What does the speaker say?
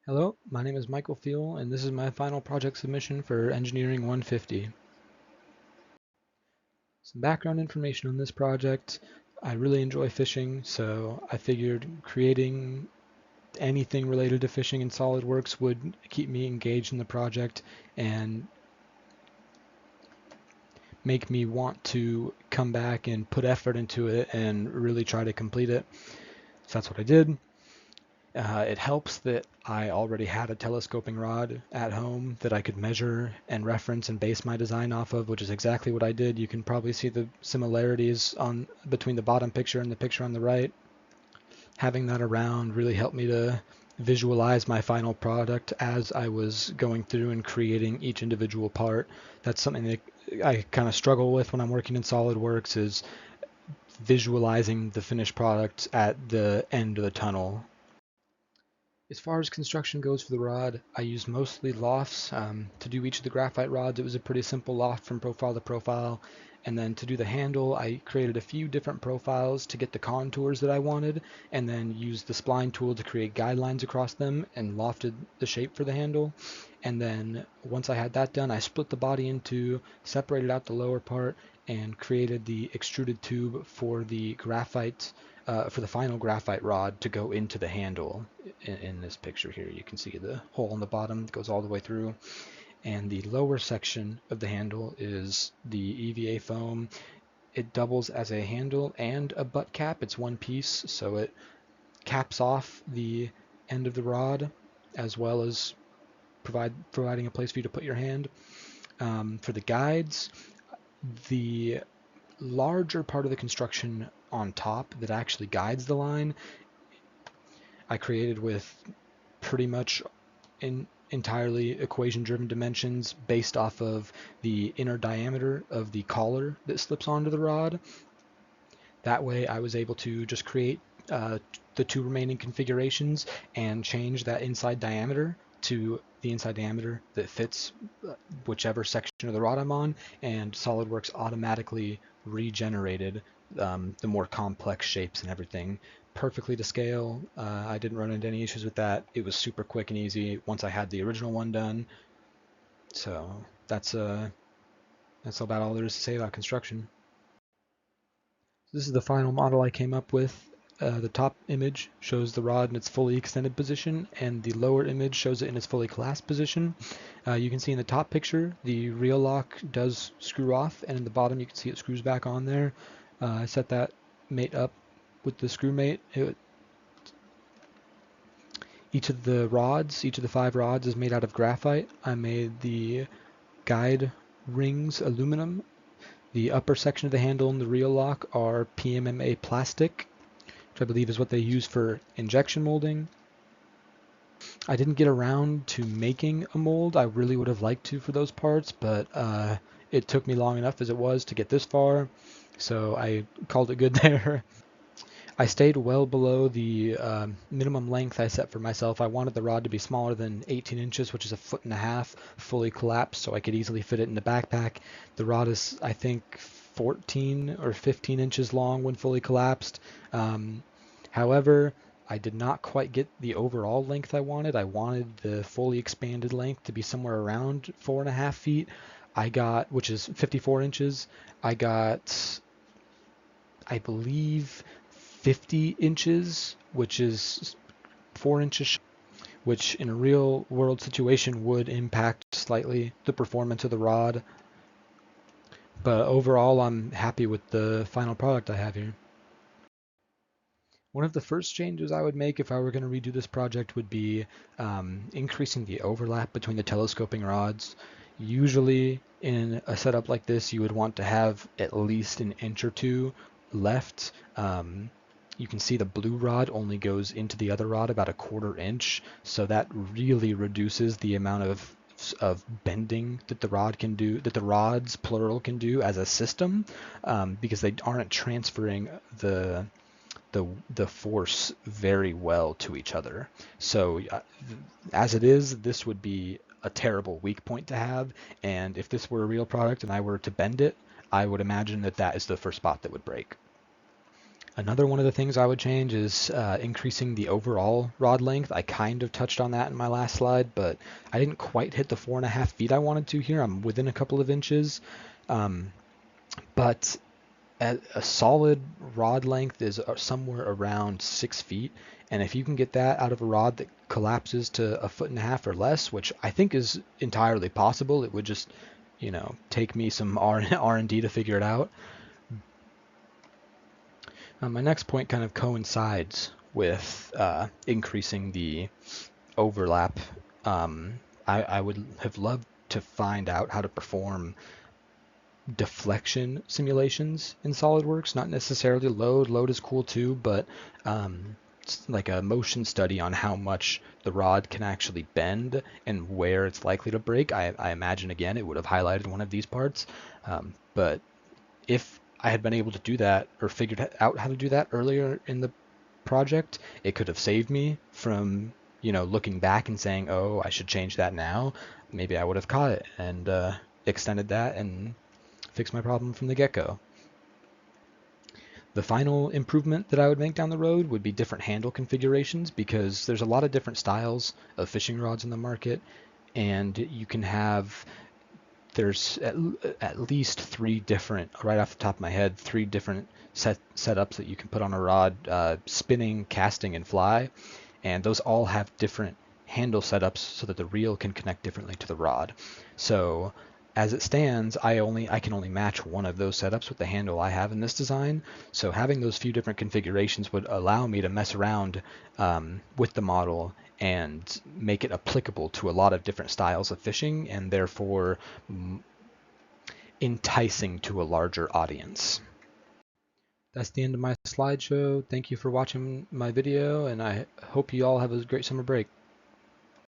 Hello, my name is Michael Fiol, and this is my final project submission for Engineering 150. Some background information on this project. I really enjoy fishing, so I figured creating anything related to fishing in SolidWorks would keep me engaged in the project and make me want to come back and put effort into it and really try to complete it. So that's what I did. It helps that I already had a telescoping rod at home that I could measure and reference and base my design off of, which is exactly what I did. You can probably see the similarities on between the bottom picture and the picture on the right. Having that around really helped me to visualize my final product as I was going through and creating each individual part. That's something that I kind of struggle with when I'm working in SolidWorks is visualizing the finished product at the end of the tunnel. As far as construction goes for the rod, I used mostly lofts. To do each of the graphite rods, it was a pretty simple loft from profile to profile. And then to do the handle, I created a few different profiles to get the contours that I wanted, and then used the spline tool to create guidelines across them and lofted the shape for the handle. And then once I had that done, I split the body in two, separated out the lower part, and created the extruded tube for the graphite for the final graphite rod to go into the handle. In this picture here, you can see the hole in the bottom that goes all the way through. And the lower section of the handle is the EVA foam. It doubles as a handle and a butt cap. It's one piece, so it caps off the end of the rod as well as providing a place for you to put your hand. For the guides, the larger part of the construction on top that actually guides the line I created with pretty much entirely equation-driven dimensions based off of the inner diameter of the collar that slips onto the rod. That way I was able to just create the two remaining configurations and change that inside diameter to the inside diameter that fits whichever section of the rod I'm on, and SolidWorks automatically regenerated the more complex shapes and everything perfectly to scale. I didn't run into any issues with that. It was super quick and easy once I had the original one done. So that's about all there is to say about construction. This is the final model I came up with. The top image shows the rod in its fully extended position, and the lower image shows it in its fully clasped position. You can see in the top picture the reel lock does screw off, and in the bottom you can see it screws back on there. I set that mate up with the screw mate. Each of the 5 rods is made out of graphite. I made the guide rings aluminum. The upper section of the handle and the reel lock are PMMA plastic, which I believe is what they use for injection molding. I didn't get around to making a mold. I really would have liked to for those parts, but it took me long enough as it was to get this far, so I called it good there. I stayed well below the minimum length I set for myself. I wanted the rod to be smaller than 18 inches, which is a 1.5 feet, fully collapsed, so I could easily fit it in the backpack. The rod is, I think, 14 or 15 inches long when fully collapsed. However, I did not quite get the overall length I wanted. I wanted the fully expanded length to be somewhere around 4.5 feet. Which is 54 inches. I got, I believe, 50 inches, which is 4 inches, which in a real world situation would impact slightly the performance of the rod. But overall, I'm happy with the final product I have here. One of the first changes I would make if I were going to redo this project would be increasing the overlap between the telescoping rods. Usually in a setup like this, you would want to have at least an inch or two left. You can see the blue rod only goes into the other rod about 1/4 inch, so that really reduces the amount of bending that the rod can do, that the rods plural can do as a system, because they aren't transferring the force very well to each other. So as it is, this would be a terrible weak point to have, and if this were a real product and I were to bend it, I would imagine that that is the first spot that would break. Another one of the things I would change is increasing the overall rod length. I kind of touched on that in my last slide, but I didn't quite hit the 4.5 feet I wanted to here. I'm within a couple of inches. But a solid rod length is somewhere around 6 feet. And if you can get that out of a rod that collapses to 1.5 feet or less, which I think is entirely possible, it would just, take me some R&D to figure it out. My next point kind of coincides with increasing the overlap. I would have loved to find out how to perform deflection simulations in SolidWorks, not necessarily load. Load is cool too, but like a motion study on how much the rod can actually bend and where it's likely to break. I imagine, again, it would have highlighted one of these parts. But if I had been able to do that or figured out how to do that earlier in the project, it could have saved me from, looking back and saying, oh, I should change that now. Maybe I would have caught it and extended that and fixed my problem from the get-go. The final improvement that I would make down the road would be different handle configurations, because there's a lot of different styles of fishing rods in the market, and you can have, there's at least 3 different, right off the top of my head, 3 different setups that you can put on a rod, spinning, casting, and fly, and those all have different handle setups so that the reel can connect differently to the rod. So as it stands, I can only match one of those setups with the handle I have in this design. So having those few different configurations would allow me to mess around with the model and make it applicable to a lot of different styles of fishing, and therefore enticing to a larger audience. That's the end of my slideshow. Thank you for watching my video, and I hope you all have a great summer break.